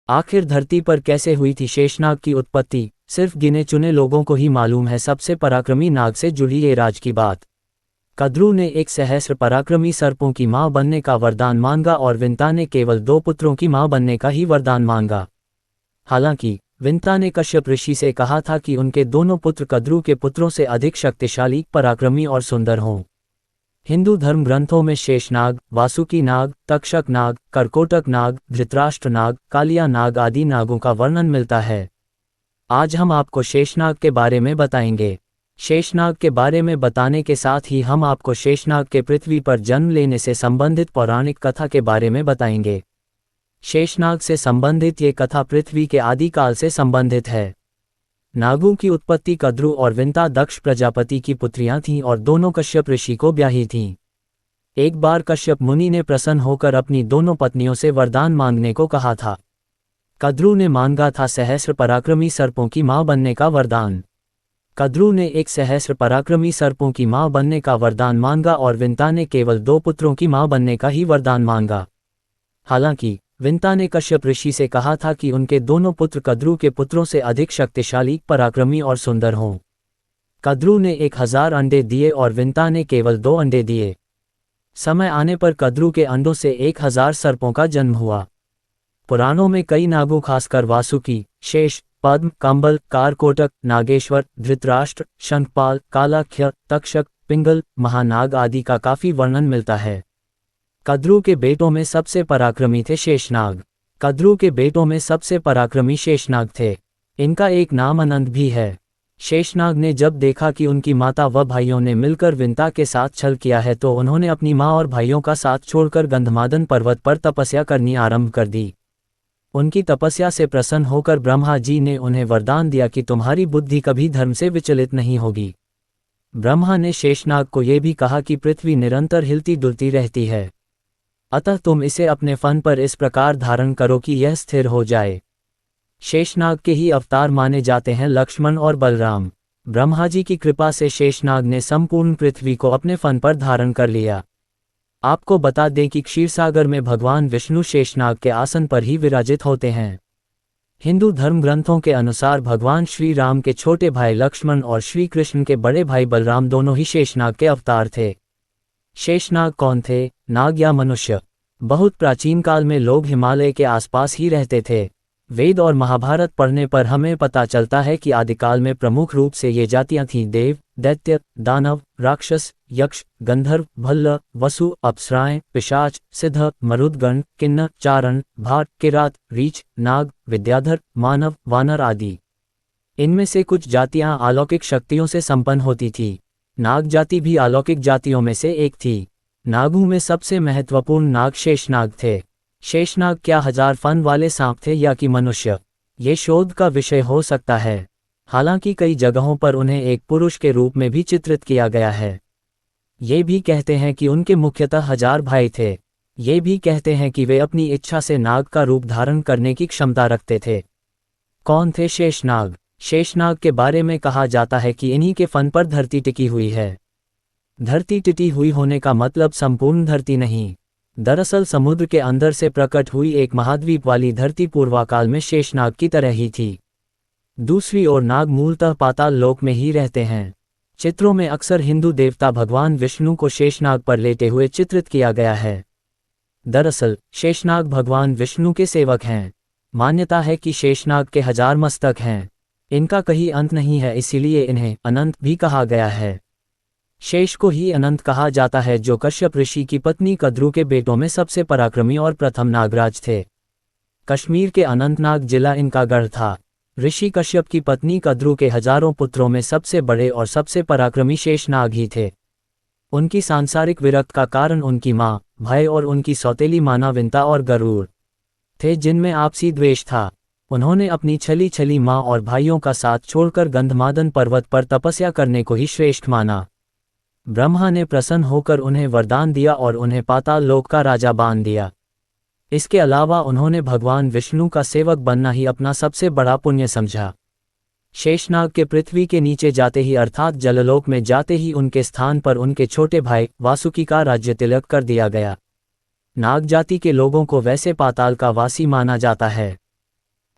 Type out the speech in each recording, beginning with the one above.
आखिर धरती पर कैसे हुई थी शेषनाग की उत्पत्ति, सिर्फ गिने चुने लोगों को ही मालूम है सबसे पराक्रमी नाग से जुड़ी ये राज की बात। कद्रू ने एक सहस्र पराक्रमी सर्पों की मां बनने का वरदान मांगा और विंता ने केवल 2 पुत्रों की मां बनने का ही वरदान मांगा। हालांकि विंता ने कश्यप ऋषि से कहा था कि उनके दोनों पुत्र कद्रू के पुत्रों से अधिक शक्तिशाली, पराक्रमी और सुंदर हों। हिंदू धर्म ग्रंथों में शेषनाग, वासुकी नाग, तक्षक नाग, करकोटक नाग, धृतराष्ट्र नाग, कालिया नाग आदि नागों का वर्णन मिलता है। आज हम आपको शेषनाग के बारे में बताएंगे। शेषनाग के बारे में बताने के साथ ही हम आपको शेषनाग के पृथ्वी पर जन्म लेने से संबंधित पौराणिक कथा के बारे में बताएंगे। शेषनाग से संबंधित ये कथा पृथ्वी के आदिकाल से संबंधित है। नागों की उत्पत्ति कद्रू और विंता दक्ष प्रजापति की पुत्रियां थीं और दोनों कश्यप ऋषि को ब्याही थीं। एक बार कश्यप मुनि ने प्रसन्न होकर अपनी दोनों पत्नियों से वरदान मांगने को कहा था। कद्रू ने मांगा था सहस्र पराक्रमी सर्पों की मां बनने का वरदान। कद्रू ने एक सहस्र पराक्रमी सर्पों की मां बनने का वरदान मांगा और विंता ने केवल 2 पुत्रों की मां बनने का ही वरदान मांगा। हालांकि विंता ने कश्यप ऋषि से कहा था कि उनके दोनों पुत्र कद्रू के पुत्रों से अधिक शक्तिशाली, पराक्रमी और सुंदर हों। कद्रू ने 1000 अंडे दिए और विंता ने केवल 2 अंडे दिए। समय आने पर कद्रू के अंडों से 1000 सर्पों का जन्म हुआ। पुराणों में कई नागों खासकर वासुकी, शेष, पद्म, कंबल, कारकोटक, नागेश्वर, धृतराष्ट्र, शंखपाल, कालाख्य, तक्षक, पिंगल, महानाग आदि का काफी वर्णन मिलता है। कद्रू के बेटों में सबसे पराक्रमी थे शेषनाग। कद्रू के बेटों में सबसे पराक्रमी शेषनाग थे। इनका एक नाम अनंत भी है। शेषनाग ने जब देखा कि उनकी माता व भाइयों ने मिलकर विंता के साथ छल किया है तो उन्होंने अपनी मां और भाइयों का साथ छोड़कर गंधमादन पर्वत पर तपस्या करनी आरंभ कर दी। उनकी तपस्या से प्रसन्न होकर ब्रह्मा जी ने उन्हें वरदान दिया कि तुम्हारी बुद्धि कभी धर्म से विचलित नहीं होगी। ब्रह्मा ने शेषनाग को यह भी कहा कि पृथ्वी निरंतर हिलती डुलती रहती है, अतः तुम इसे अपने फन पर इस प्रकार धारण करो कि यह स्थिर हो जाए। शेषनाग के ही अवतार माने जाते हैं लक्ष्मण और बलराम। ब्रह्मा जी की कृपा से शेषनाग ने संपूर्ण पृथ्वी को अपने फन पर धारण कर लिया। आपको बता दें कि क्षीरसागर में भगवान विष्णु शेषनाग के आसन पर ही विराजित होते हैं। हिंदू धर्म ग्रंथों के अनुसार भगवान श्री राम के छोटे भाई लक्ष्मण और श्री कृष्ण के बड़े भाई बलराम दोनों ही शेषनाग के अवतार थे। शेषनाग कौन थे, नाग या मनुष्य? बहुत प्राचीन काल में लोग हिमालय के आसपास ही रहते थे। वेद और महाभारत पढ़ने पर हमें पता चलता है कि आदिकाल में प्रमुख रूप से ये जातियां थीं देव, दैत्य, दानव, राक्षस, यक्ष, गंधर्व, भल्ल, वसु, अप्सराएं, पिशाच, सिद्ध, मरुदगण, किन्नर, चारण, भाट, किरात, रीछ, नाग, विद्याधर, मानव, वानर आदि। इनमें से कुछ जातियां अलौकिक शक्तियों से संपन्न होती थी। नाग जाति भी अलौकिक जातियों में से एक थी। नागों में सबसे महत्वपूर्ण नाग शेषनाग थे। शेषनाग क्या 1000 फन वाले सांप थे या कि मनुष्य, ये शोध का विषय हो सकता है। हालांकि कई जगहों पर उन्हें एक पुरुष के रूप में भी चित्रित किया गया है। ये भी कहते हैं कि उनके मुख्यतः 1000 भाई थे। ये भी कहते हैं कि वे अपनी इच्छा से नाग का रूप धारण करने की क्षमता रखते थे। कौन थे शेषनाग? शेषनाग के बारे में कहा जाता है कि इन्हीं के फन पर धरती टिकी हुई है। धरती टिकी हुई होने का मतलब संपूर्ण धरती नहीं। दरअसल समुद्र के अंदर से प्रकट हुई एक महाद्वीप वाली धरती पूर्वाकाल में शेषनाग की तरह ही थी। दूसरी ओर नाग मूलतः पाताल लोक में ही रहते हैं। चित्रों में अक्सर हिंदू देवता भगवान विष्णु को शेषनाग पर लेटे हुए चित्रित किया गया है। दरअसल शेषनाग भगवान विष्णु के सेवक हैं। मान्यता है कि शेषनाग के 1000 मस्तक हैं। इनका कहीं अंत नहीं है, इसीलिए इन्हें अनंत भी कहा गया है। शेष को ही अनंत कहा जाता है, जो कश्यप ऋषि की पत्नी कद्रू के बेटों में सबसे पराक्रमी और प्रथम नागराज थे। कश्मीर के अनंतनाग जिला इनका गढ़ था। ऋषि कश्यप की पत्नी कद्रू के हजारों पुत्रों में सबसे बड़े और सबसे पराक्रमी शेषनाग ही थे। उनकी सांसारिक विरक्त का कारण उनकी माँ, भाई और उनकी सौतेली माना विंता और गरुड़ थे, जिनमें आपसी द्वेष था। उन्होंने अपनी छली छली माँ और भाइयों का साथ छोड़कर गंधमादन पर्वत पर तपस्या करने को ही श्रेष्ठ माना। ब्रह्मा ने प्रसन्न होकर उन्हें वरदान दिया और उन्हें पाताल लोक का राजा बांध दिया। इसके अलावा उन्होंने भगवान विष्णु का सेवक बनना ही अपना सबसे बड़ा पुण्य समझा। शेषनाग के पृथ्वी के नीचे जाते ही अर्थात जललोक में जाते ही उनके स्थान पर उनके छोटे भाई वासुकी का राज्य तिलक कर दिया गया। नाग जाति के लोगों को वैसे पाताल का वासी माना जाता है।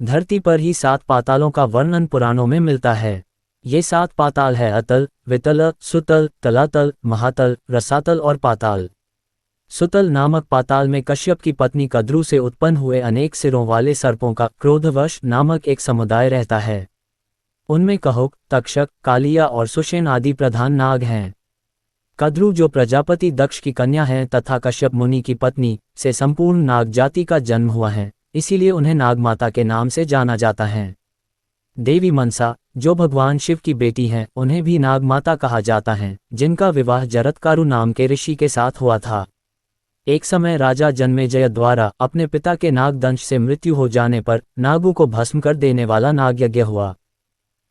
धरती पर ही 7 पातालों का वर्णन पुराणों में मिलता है। ये 7 पाताल है अतल, वितल, सुतल, तलातल, महातल, रसातल और पाताल। सुतल नामक पाताल में कश्यप की पत्नी कद्रू से उत्पन्न हुए अनेक सिरों वाले सर्पों का क्रोधवश नामक एक समुदाय रहता है। उनमें कहुक, तक्षक, कालिया और सुषेण आदि प्रधान नाग हैं। कद्रू जो प्रजापति दक्ष की कन्या हैं तथा कश्यप मुनि की पत्नी से संपूर्ण नाग जाति का जन्म हुआ है, इसीलिए उन्हें नागमाता के नाम से जाना जाता है। देवी मनसा जो भगवान शिव की बेटी हैं, उन्हें भी नागमाता कहा जाता है, जिनका विवाह जरत्कारु नाम के ऋषि के साथ हुआ था। एक समय राजा जन्मेजय द्वारा अपने पिता के नागदंश से मृत्यु हो जाने पर नागों को भस्म कर देने वाला नाग यज्ञ हुआ।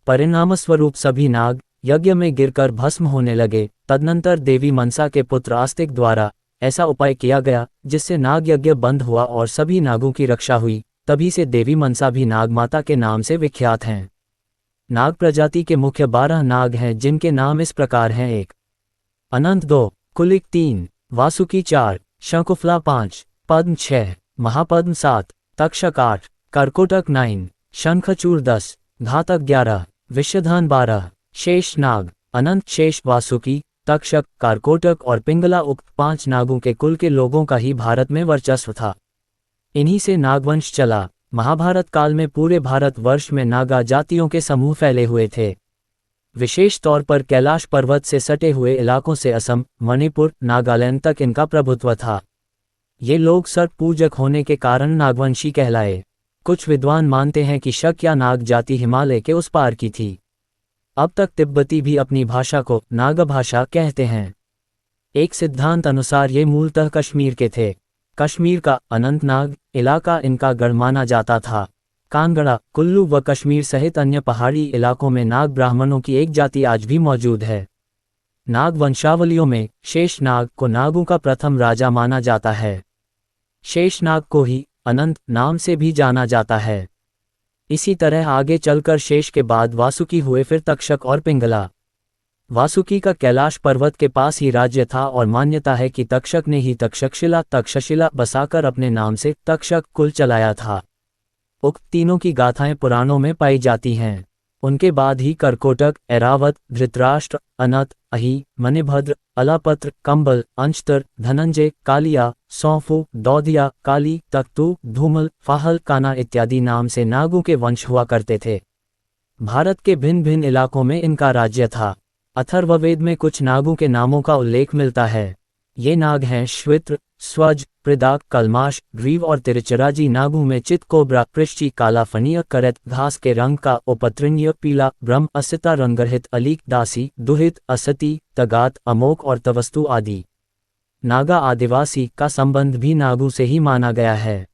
परिणामस्वरूप सभी नाग यज्ञ में गिरकर भस्म होने लगे। तदनंतर देवी मनसा के पुत्र आस्तिक द्वारा ऐसा उपाय किया गया जिससे नाग यज्ञ बंद हुआ और सभी नागों की रक्षा हुई। तभी से देवी मनसा भी नागमाता के नाम से विख्यात हैं। नाग प्रजाति के मुख्य 12 नाग हैं, जिनके नाम इस प्रकार हैं। 1 अनंत, 2 कुलिक, 3 वासुकी, 4 शंकुफला, 5 पद्म, 6 महापद्म, 7 तक्षक, 8 कर्कोटक, 9 शंखचूड़, 10 घातक, 11 विषधन, 12 शेष नाग। अनंत, शेष, वासुकी, तक्षक, कारकोटक और पिंगला उक्त 5 नागों के कुल के लोगों का ही भारत में वर्चस्व था। इन्हीं से नागवंश चला। महाभारत काल में पूरे भारत वर्ष में नागा जातियों के समूह फैले हुए थे। विशेष तौर पर कैलाश पर्वत से सटे हुए इलाकों से असम, मणिपुर, नागालैंड तक इनका प्रभुत्व था। ये लोग सर्प पूजक होने के कारण नागवंशी कहलाए। कुछ विद्वान मानते हैं कि शक या नाग जाति हिमालय के उस पार की थी। अब तक तिब्बती भी अपनी भाषा को नागा भाषा कहते हैं। एक सिद्धांत अनुसार ये मूलतः कश्मीर के थे। कश्मीर का अनंतनाग इलाका इनका गढ़ माना जाता था। कांगड़ा, कुल्लू व कश्मीर सहित अन्य पहाड़ी इलाकों में नाग ब्राह्मणों की एक जाति आज भी मौजूद है। नाग वंशावलियों में शेष नाग को नागों का प्रथम राजा माना जाता है। शेष नाग को ही अनंत नाम से भी जाना जाता है। इसी तरह आगे चलकर शेष के बाद वासुकी हुए, फिर तक्षक और पिंगला। वासुकी का कैलाश पर्वत के पास ही राज्य था और मान्यता है कि तक्षक ने ही तक्षशिला बसाकर अपने नाम से तक्षक कुल चलाया था। उक्त तीनों की गाथाएं पुराणों में पाई जाती हैं। उनके बाद ही कर्कोटक, ऐरावत, धृतराष्ट्र, अनत, अहि, मणिभद्र, अलापत्र, कंबल, अंशतर, धनंजय, कालिया, सौंफू, दौधिया, काली, तख्तू, धूमल, फाहल, काना इत्यादि नाम से नागों के वंश हुआ करते थे। भारत के भिन्न भिन्न इलाकों में इनका राज्य था। अथर्ववेद में कुछ नागों के नामों का उल्लेख मिलता है। ये नाग हैं श्वित्र, स्वज, प्रदाक, कलमाश, ग्रीव और तिरचिराजी। नागों में चित कोबरा, पृष्टि, काला फनिय, करत, घास के रंग का, उपत्रिन्य, पीला, ब्रह्म, असिता, रंगरहित, अलीक, दासी, दुहित, असती, तगात, अमोक और तवस्तु आदि। नागा आदिवासी का संबंध भी नागों से ही माना गया है।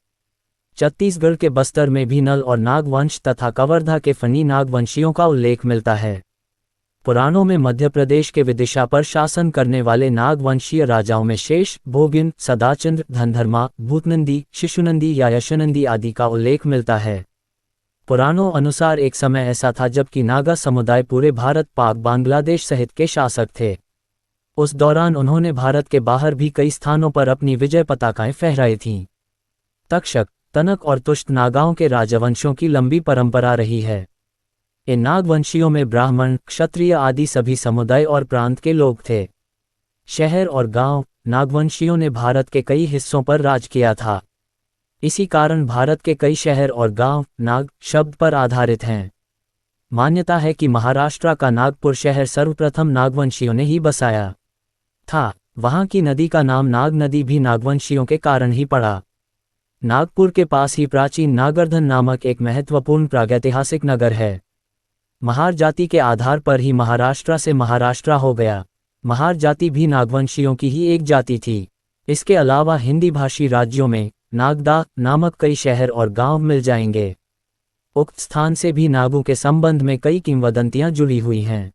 छत्तीसगढ़ के बस्तर में भी नल और नागवंश तथा कवर्धा के फनी नागवंशियों का उल्लेख मिलता है। पुराणों में मध्य प्रदेश के विदिशा पर शासन करने वाले नागवंशीय राजाओं में शेष, भोगिन, सदाचंद्र, धनधर्मा, भूतनंदी, शिशुनंदी या यशनंदी आदि का उल्लेख मिलता है। पुराणों अनुसार एक समय ऐसा था जबकि नागा समुदाय पूरे भारत, पाक, बांग्लादेश सहित के शासक थे। उस दौरान उन्होंने भारत के बाहर भी कई स्थानों पर अपनी विजय पताकाएं फहराई थीं। तक्षक, तनक और तुष्ट नागाओं के राजवंशों की लंबी परंपरा रही है। इन नागवंशियों में ब्राह्मण, क्षत्रिय आदि सभी समुदाय और प्रांत के लोग थे। शहर और गांव नागवंशियों ने भारत के कई हिस्सों पर राज किया था। इसी कारण भारत के कई शहर और गांव नाग शब्द पर आधारित हैं। मान्यता है कि महाराष्ट्र का नागपुर शहर सर्वप्रथम नागवंशियों ने ही बसाया था। वहां की नदी का नाम नाग नदी भी नागवंशियों के कारण ही पड़ा। नागपुर के पास ही प्राचीन नागरधन नामक एक महत्वपूर्ण प्रागैतिहासिक नगर है। महार जाति के आधार पर ही महाराष्ट्र से महाराष्ट्र हो गया। महार जाति भी नागवंशियों की ही एक जाति थी। इसके अलावा हिंदी भाषी राज्यों में नागदा नामक कई शहर और गांव मिल जाएंगे। उक्त स्थान से भी नागों के संबंध में कई किंवदंतियां जुड़ी हुई हैं।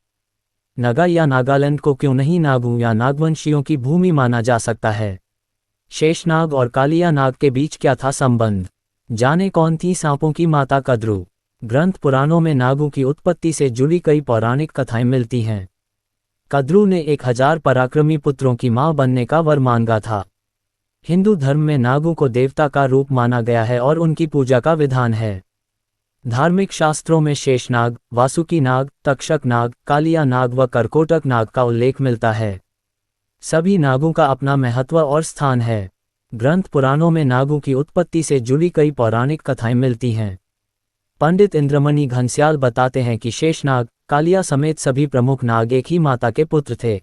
नगा या नागालैंड को क्यों नहीं नागों या नागवंशियों की भूमि माना जा सकता है? शेषनाग और कालिया नाग के बीच क्या था संबंध? जाने कौन थी सांपों की माता कद्रू? ग्रंथ पुराणों में नागों की उत्पत्ति से जुड़ी कई पौराणिक कथाएं मिलती हैं। कद्रू ने 1000 पराक्रमी पुत्रों की मां बनने का वर मांगा था। हिंदू धर्म में नागों को देवता का रूप माना गया है और उनकी पूजा का विधान है। धार्मिक शास्त्रों में शेषनाग, वासुकी नाग, तक्षक नाग, कालिया नाग व करकोटक नाग का उल्लेख मिलता है। सभी नागों का अपना महत्व और स्थान है। ग्रंथ पुराणों में नागों की उत्पत्ति से जुड़ी कई पौराणिक कथाएं मिलती हैं। पंडित इंद्रमणि घनश्याल बताते हैं कि शेषनाग, कालिया समेत सभी प्रमुख नाग एक ही माता के पुत्र थे।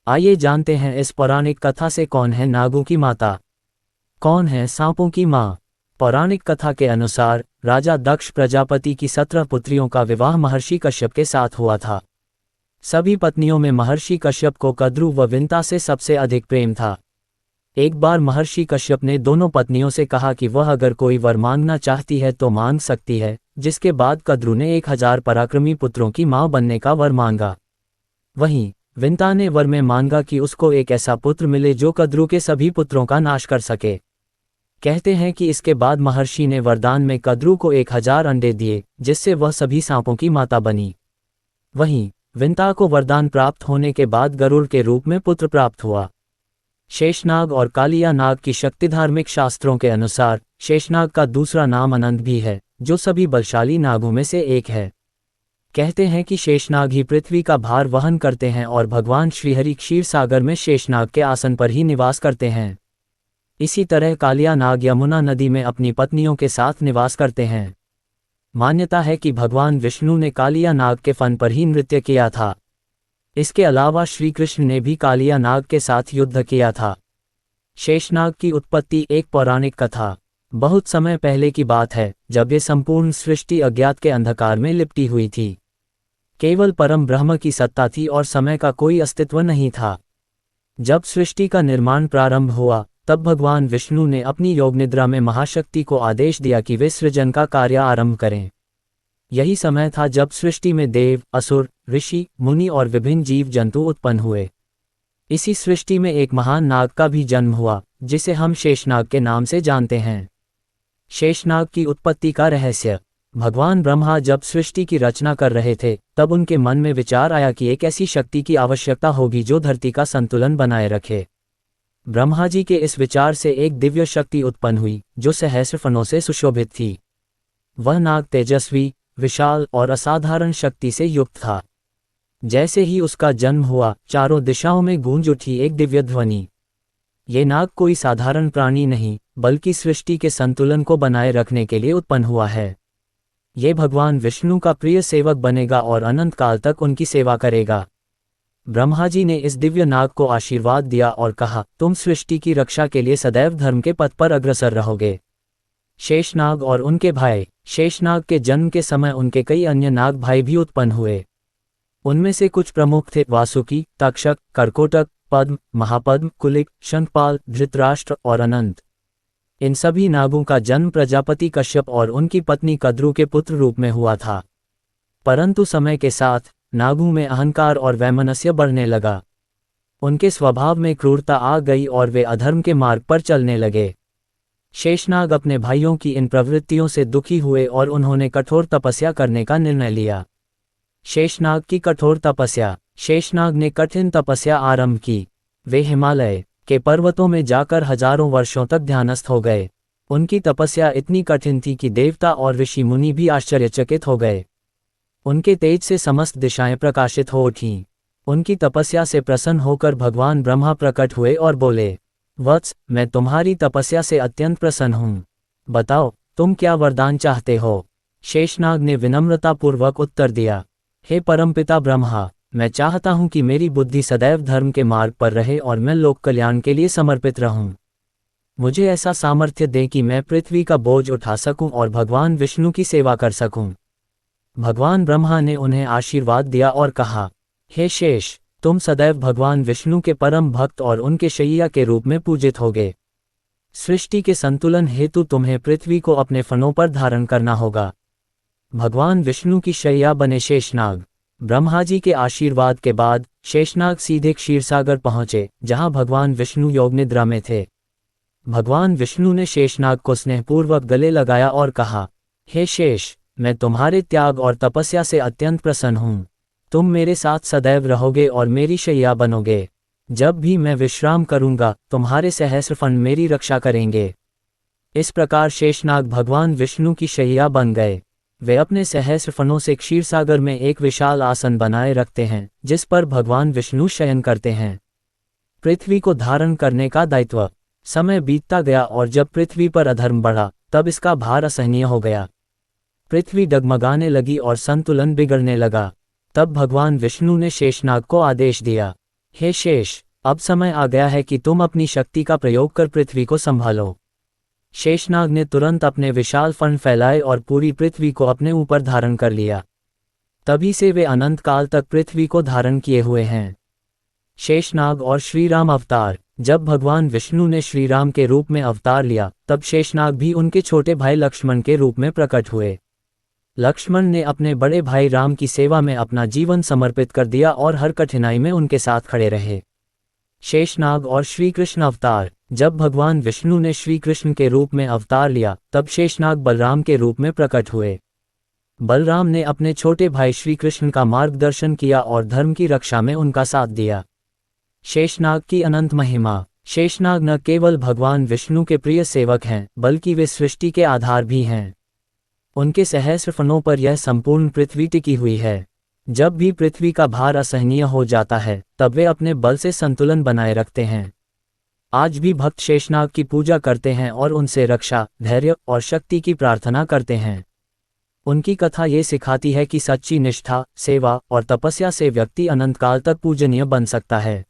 आइए जानते हैं इस पौराणिक कथा से कौन है नागों की माता, कौन है सांपों की माँ। पौराणिक कथा के अनुसार राजा दक्ष प्रजापति की 17 पुत्रियों का विवाह महर्षि कश्यप के साथ हुआ था। सभी पत्नियों में महर्षि कश्यप को कद्रु व विंता से सबसे अधिक प्रेम था। एक बार महर्षि कश्यप ने दोनों पत्नियों से कहा कि वह अगर कोई वर मांगना चाहती है तो मांग सकती है, जिसके बाद कद्रु ने 1000 पराक्रमी पुत्रों की मां बनने का वर मांगा। वहीं विंता ने वर में मांगा कि उसको एक ऐसा पुत्र मिले जो कद्रु के सभी पुत्रों का नाश कर सके। कहते हैं कि इसके बाद महर्षि ने वरदान में कद्रु को 1000 अंडे दिए, जिससे वह सभी सांपों की माता बनी। वहीं विंता को वरदान प्राप्त होने के बाद गरुड़ के रूप में पुत्र प्राप्त हुआ। शेषनाग और कालिया नाग की शक्ति धार्मिक शास्त्रों के अनुसार शेषनाग का दूसरा नाम अनंत भी है, जो सभी बलशाली नागों में से एक है। कहते हैं कि शेषनाग ही पृथ्वी का भार वहन करते हैं और भगवान श्रीहरि क्षीर सागर में शेषनाग के आसन पर ही निवास करते हैं। इसी तरह कालिया नाग यमुना नदी में अपनी पत्नियों के साथ निवास करते हैं। मान्यता है कि भगवान विष्णु ने कालिया नाग के फन पर ही नृत्य किया था। इसके अलावा श्री कृष्ण ने भी कालिया नाग के साथ युद्ध किया था। शेषनाग की उत्पत्ति एक पौराणिक कथा। बहुत समय पहले की बात है, जब ये संपूर्ण सृष्टि अज्ञात के अंधकार में लिपटी हुई थी। केवल परम ब्रह्म की सत्ता थी और समय का कोई अस्तित्व नहीं था। जब सृष्टि का निर्माण प्रारंभ हुआ, तब भगवान विष्णु ने अपनी योग निद्रा में महाशक्ति को आदेश दिया कि वे सृजन का कार्य आरंभ करें। यही समय था जब सृष्टि में देव, असुर, ऋषि, मुनि और विभिन्न जीव जंतु उत्पन्न हुए। इसी सृष्टि में एक महान नाग का भी जन्म हुआ, जिसे हम शेषनाग के नाम से जानते हैं। शेषनाग की उत्पत्ति का रहस्य। भगवान ब्रह्मा जब सृष्टि की रचना कर रहे थे, तब उनके मन में विचार आया कि एक ऐसी शक्ति की आवश्यकता होगी जो धरती का संतुलन बनाए रखे। ब्रह्मा जी के इस विचार से एक दिव्य शक्ति उत्पन्न हुई, जो सहस्र फनों से सुशोभित थी। वह नाग तेजस्वी, विशाल और असाधारण शक्ति से युक्त था। जैसे ही उसका जन्म हुआ, चारों दिशाओं में गूंज उठी एक दिव्य ध्वनि। ये नाग कोई साधारण प्राणी नहीं, बल्कि सृष्टि के संतुलन को बनाए रखने के लिए उत्पन्न हुआ है। ये भगवान विष्णु का प्रिय सेवक बनेगा और अनंत काल तक उनकी सेवा करेगा। ब्रह्मा जी ने इस दिव्य नाग को आशीर्वाद दिया और कहा, तुम सृष्टि की रक्षा के लिए सदैव धर्म के पथ पर अग्रसर रहोगे। शेषनाग और उनके भाई। शेषनाग के जन्म के समय उनके कई अन्य नाग भाई भी उत्पन्न हुए। उनमें से कुछ प्रमुख थे वासुकी, तक्षक, करकोटक, पद्म, महापद्म, कुलिक, शंखपाल, धृतराष्ट्र और अनंत। इन सभी नागों का जन्म प्रजापति कश्यप और उनकी पत्नी कद्रु के पुत्र रूप में हुआ था। परंतु समय के साथ नागों में अहंकार और वैमनस्य बढ़ने लगा। उनके स्वभाव में क्रूरता आ गई और वे अधर्म के मार्ग पर चलने लगे। शेषनाग अपने भाइयों की इन प्रवृत्तियों से दुखी हुए और उन्होंने कठोर तपस्या करने का निर्णय लिया। शेषनाग की कठोर तपस्या। शेषनाग ने कठिन तपस्या आरंभ की। वे हिमालय के पर्वतों में जाकर हजारों वर्षों तक ध्यानस्थ हो गए। उनकी तपस्या इतनी कठिन थी कि देवता और ऋषि मुनि भी आश्चर्यचकित हो गए। उनके तेज से समस्त दिशाएं प्रकाशित हो उठीं। उनकी तपस्या से प्रसन्न होकर भगवान ब्रह्मा प्रकट हुए और बोले, वत्स, मैं तुम्हारी तपस्या से अत्यंत प्रसन्न हूँ। बताओ, तुम क्या वरदान चाहते हो? शेषनाग ने विनम्रतापूर्वक उत्तर दिया, हे परमपिता ब्रह्मा, मैं चाहता हूँ कि मेरी बुद्धि सदैव धर्म के मार्ग पर रहे और मैं लोक कल्याण के लिए समर्पित रहूं। मुझे ऐसा सामर्थ्य दें कि मैं पृथ्वी का बोझ उठा सकूं और भगवान विष्णु की सेवा कर सकूं। भगवान ब्रह्मा ने उन्हें आशीर्वाद दिया और कहा, हे शेष, तुम सदैव भगवान विष्णु के परम भक्त और उनके शैया के रूप में पूजित होगे। सृष्टि के संतुलन हेतु तुम्हें पृथ्वी को अपने फनों पर धारण करना होगा। भगवान विष्णु की शैया बने शेषनाग। ब्रह्मा जी के आशीर्वाद के बाद शेषनाग सीधे क्षीरसागर पहुंचे, जहां भगवान विष्णु योग निद्रा में थे। भगवान विष्णु ने शेषनाग को स्नेहपूर्वक गले लगाया और कहा, हे शेष, मैं तुम्हारे त्याग और तपस्या से अत्यंत प्रसन्न हूँ। तुम मेरे साथ सदैव रहोगे और मेरी शैया बनोगे। जब भी मैं विश्राम करूंगा, तुम्हारे सहस्र फन मेरी रक्षा करेंगे। इस प्रकार शेषनाग भगवान विष्णु की शैया बन गए। वे अपने सहस्र फनों से क्षीरसागर में एक विशाल आसन बनाए रखते हैं जिस पर भगवान विष्णु शयन करते हैं। पृथ्वी को धारण करने का दायित्व। समय बीतता गया और जब पृथ्वी पर अधर्म बढ़ा तब इसका भार असहनीय हो गया। पृथ्वी डगमगाने लगी और संतुलन बिगड़ने लगा। तब भगवान विष्णु ने शेषनाग को आदेश दिया, हे शेष, अब समय आ गया है कि तुम अपनी शक्ति का प्रयोग कर पृथ्वी को संभालो। शेषनाग ने तुरंत अपने विशाल फन फैलाए और पूरी पृथ्वी को अपने ऊपर धारण कर लिया। तभी से वे अनंत काल तक पृथ्वी को धारण किए हुए हैं। शेषनाग और श्रीराम अवतार। जब भगवान विष्णु ने श्रीराम के रूप में अवतार लिया तब शेषनाग भी उनके छोटे भाई लक्ष्मण के रूप में प्रकट हुए। लक्ष्मण ने अपने बड़े भाई राम की सेवा में अपना जीवन समर्पित कर दिया और हर कठिनाई में उनके साथ खड़े रहे। शेषनाग और श्री कृष्ण अवतार। जब भगवान विष्णु ने श्री कृष्ण के रूप में अवतार लिया तब शेषनाग बलराम के रूप में प्रकट हुए। बलराम ने अपने छोटे भाई श्री कृष्ण का मार्गदर्शन किया और धर्म की रक्षा में उनका साथ दिया। शेषनाग की अनंत महिमा। शेषनाग न केवल भगवान विष्णु के प्रिय सेवक हैं बल्कि वे सृष्टि के आधार भी हैं। उनके सहस्र फनों पर यह संपूर्ण पृथ्वी टिकी हुई है। जब भी पृथ्वी का भार असहनीय हो जाता है तब वे अपने बल से संतुलन बनाए रखते हैं। आज भी भक्त शेषनाग की पूजा करते हैं और उनसे रक्षा, धैर्य और शक्ति की प्रार्थना करते हैं। उनकी कथा ये सिखाती है कि सच्ची निष्ठा, सेवा और तपस्या से व्यक्ति अनंत काल तक पूजनीय बन सकता है।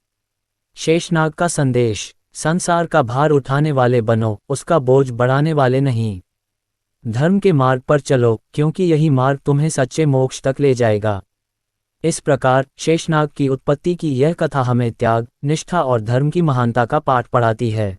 शेषनाग का संदेश। संसार का भार उठाने वाले बनो, उसका बोझ बढ़ाने वाले नहीं। धर्म के मार्ग पर चलो क्योंकि यही मार्ग तुम्हें सच्चे मोक्ष तक ले जाएगा। इस प्रकार शेषनाग की उत्पत्ति की यह कथा हमें त्याग, निष्ठा और धर्म की महानता का पाठ पढ़ाती है।